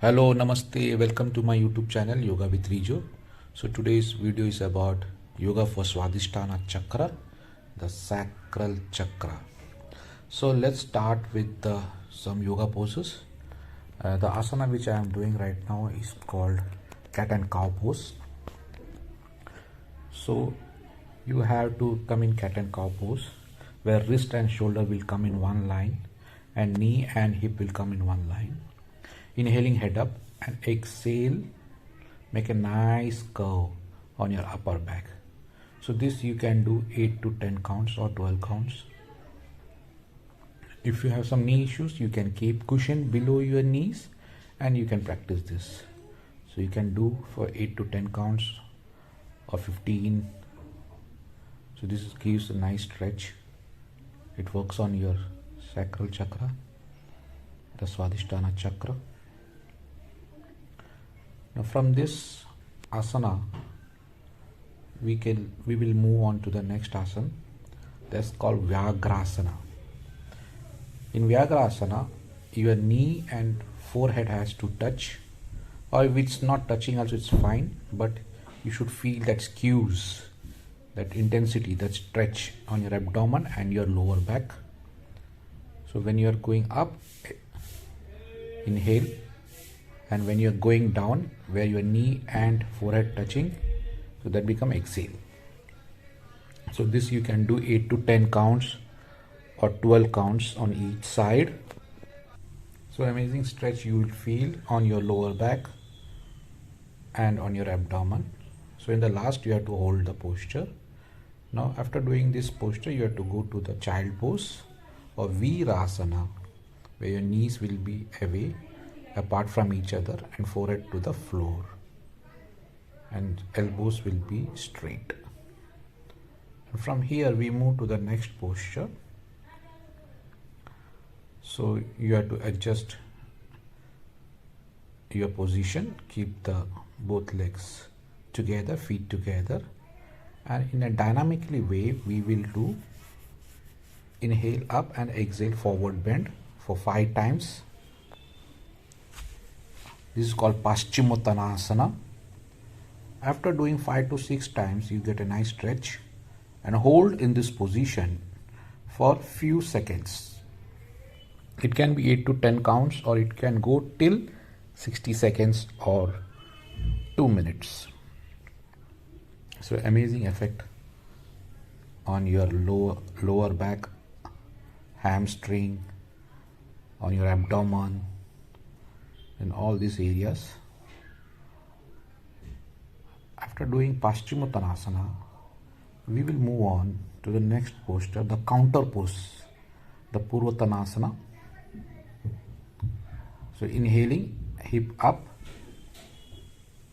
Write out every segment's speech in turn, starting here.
Hello, Namaste, welcome to my YouTube channel Yoga with Rijo. So today's video is about yoga for Svadishtana Chakra, the Sacral Chakra. So let's start with some yoga poses. The asana which I am doing right now is called cat and cow pose. So you have to come in cat and cow pose where wrist and shoulder will come in one line and knee and hip will come in one line. Inhaling head up and exhale, make a nice curve on your upper back. So this you can do 8 to 10 counts or 12 counts. If you have some knee issues, you can keep cushion below your knees and you can practice this. So you can do for 8 to 10 counts or 15. So this gives a nice stretch. It works on your Sacral Chakra, the Svadishtana Chakra. Now from this asana, we will move on to the next asana. That's called Vyagrasana. In Vyagrasana, your knee and forehead has to touch, or if it's not touching also it's fine, but you should feel that squeeze, that intensity, that stretch on your abdomen and your lower back. So when you are going up, inhale, and when you are going down, where your knee and forehead touching, so that become exhale. So this you can do 8 to 10 counts or 12 counts on each side. So amazing stretch you will feel on your lower back and on your abdomen. So in the last you have to hold the posture. Now after doing this posture, you have to go to the child pose or Virasana, where your knees will be away apart from each other and forehead to the floor and elbows will be straight. And from here we move to the next posture. So you have to adjust your position, keep the both legs together, feet together, and in a dynamically way we will do inhale up and exhale forward bend for 5 times. This is called Paschimottanasana. After doing 5 to 6 times, you get a nice stretch and hold in this position for few seconds. It can be 8 to 10 counts or it can go till 60 seconds or 2 minutes. So amazing effect on your lower back, hamstring, on your abdomen, in all these areas. After doing Paschimottanasana, we will move on to the next posture, the counter pose, the Purvottanasana. So inhaling, hip up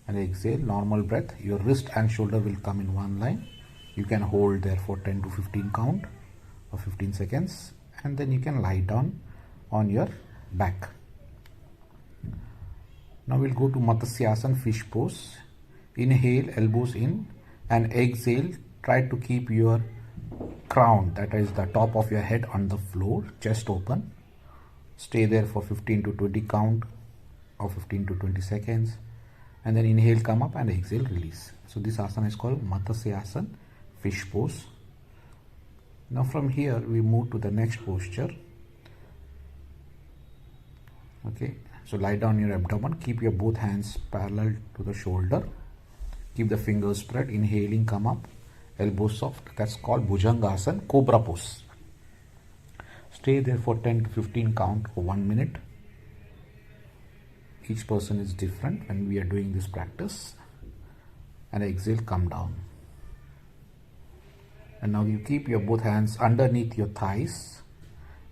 and exhale, normal breath. Your wrist and shoulder will come in one line. You can hold there for 10 to 15 count or 15 seconds and then you can lie down on your back. Now we'll go to Matsyasana, fish pose. Inhale, elbows in, and exhale, try to keep your crown, that is the top of your head, on the floor, chest open. Stay there for 15 to 20 count or 15 to 20 seconds, and then inhale, come up, and exhale, release. So this asana is called Matsyasana, fish pose. Now from here we move to the next posture. Okay, so lie down your abdomen, keep your both hands parallel to the shoulder, keep the fingers spread, inhaling, come up, elbows soft. That's called Bhujangasana, cobra pose. Stay there for 10 to 15 count for 1 minute. Each person is different when we are doing this practice. And exhale, come down. And now you keep your both hands underneath your thighs.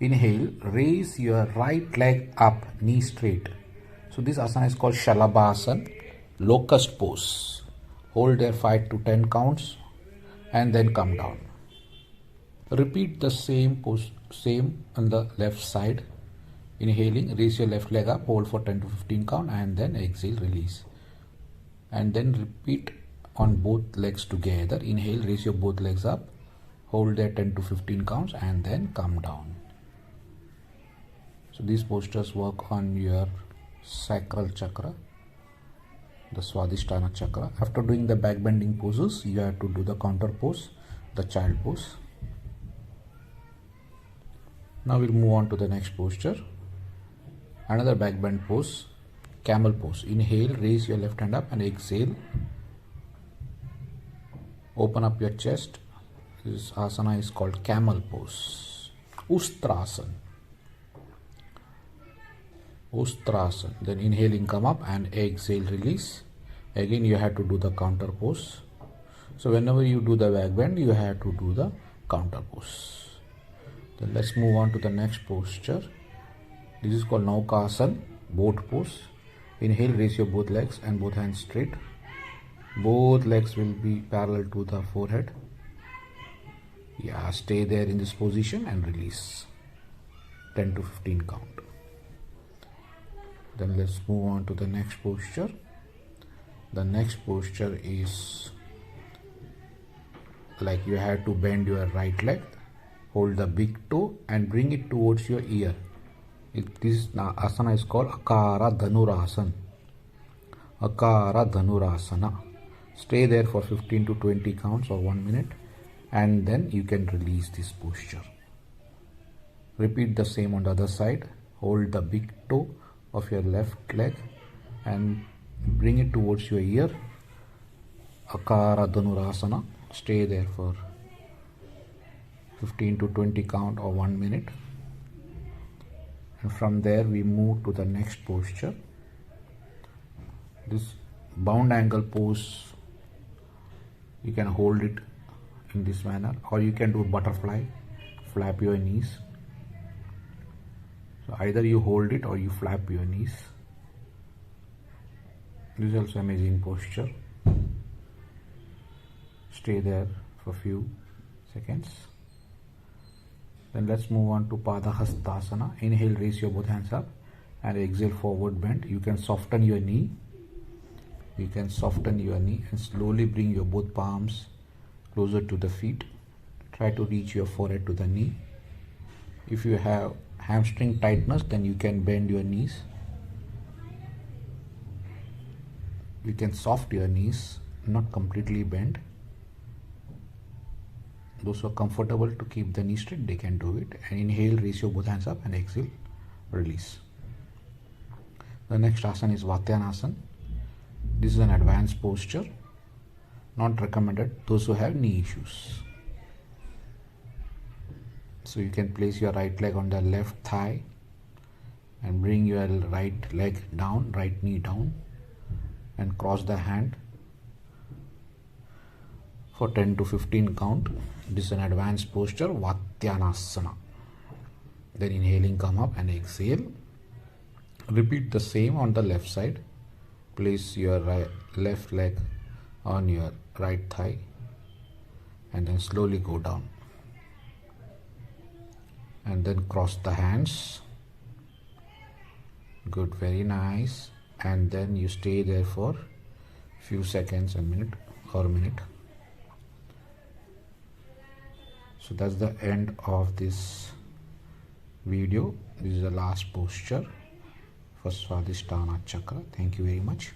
Inhale, raise your right leg up, knee straight. So this asana is called Shalabhasana, locust pose. Hold there 5 to 10 counts and then come down. Repeat the same pose, same on the left side. Inhaling, raise your left leg up, hold for 10 to 15 count and then exhale, release. And then repeat on both legs together. Inhale, raise your both legs up, hold there 10 to 15 counts and then come down. So these postures work on your Sacral Chakra, the Svadishtana Chakra. After doing the back bending poses, you have to do the counter pose, the child pose. Now we'll move on to the next posture. Another back bend pose, camel pose. Inhale, raise your left hand up, and exhale. Open up your chest. This asana is called camel pose. Ustrasana. Ustrasana. Then inhaling, come up, and exhale, release. Again you have to do the counter pose. So whenever you do the back bend, you have to do the counter pose. Then let's move on to the next posture. This is called Naukasana, boat pose. Inhale, raise your both legs and both hands straight. Both legs will be parallel to the forehead. Yeah, stay there in this position and release. 10 to 15 count. Then let's move on to the next posture. The next posture is like you have to bend your right leg, hold the big toe and bring it towards your ear. This asana is called Akara Dhanurasana. Akara Dhanurasana. Stay there for 15 to 20 counts or 1 minute, and then you can release this posture. Repeat the same on the other side. Hold the big toe of your left leg and bring it towards your ear. Akara Dhanurasana. Stay there for 15 to 20 count or 1 minute. And from there we move to the next posture. This bound angle pose, you can hold it in this manner, or you can do butterfly, flap your knees. So either you hold it or you flap your knees. This is also amazing posture. Stay there for a few seconds. Then let's move on to Padahastasana. Inhale, raise your both hands up, and exhale, forward bend. You can soften your knee. You can soften your knee and slowly bring your both palms closer to the feet. Try to reach your forehead to the knee. If you have hamstring tightness, then you can bend your knees. You can soften your knees, not completely bend. Those who are comfortable to keep the knee straight, they can do it. And inhale, raise your both hands up, and exhale, release. The next asana is Vatyanasana. This is an advanced posture, not recommended those who have knee issues. So you can place your right leg on the left thigh and bring your right leg down, right knee down, and cross the hand for 10 to 15 count. This is an advanced posture, Vatyanasana. Then inhaling, come up and exhale. Repeat the same on the left side. Place your left leg on your right thigh and then slowly go down. And then cross the hands. Good, very nice. And then you stay there for few seconds, a minute or a minute. So that's the end of this video. This is the last posture for Svadishtana Chakra. Thank you very much.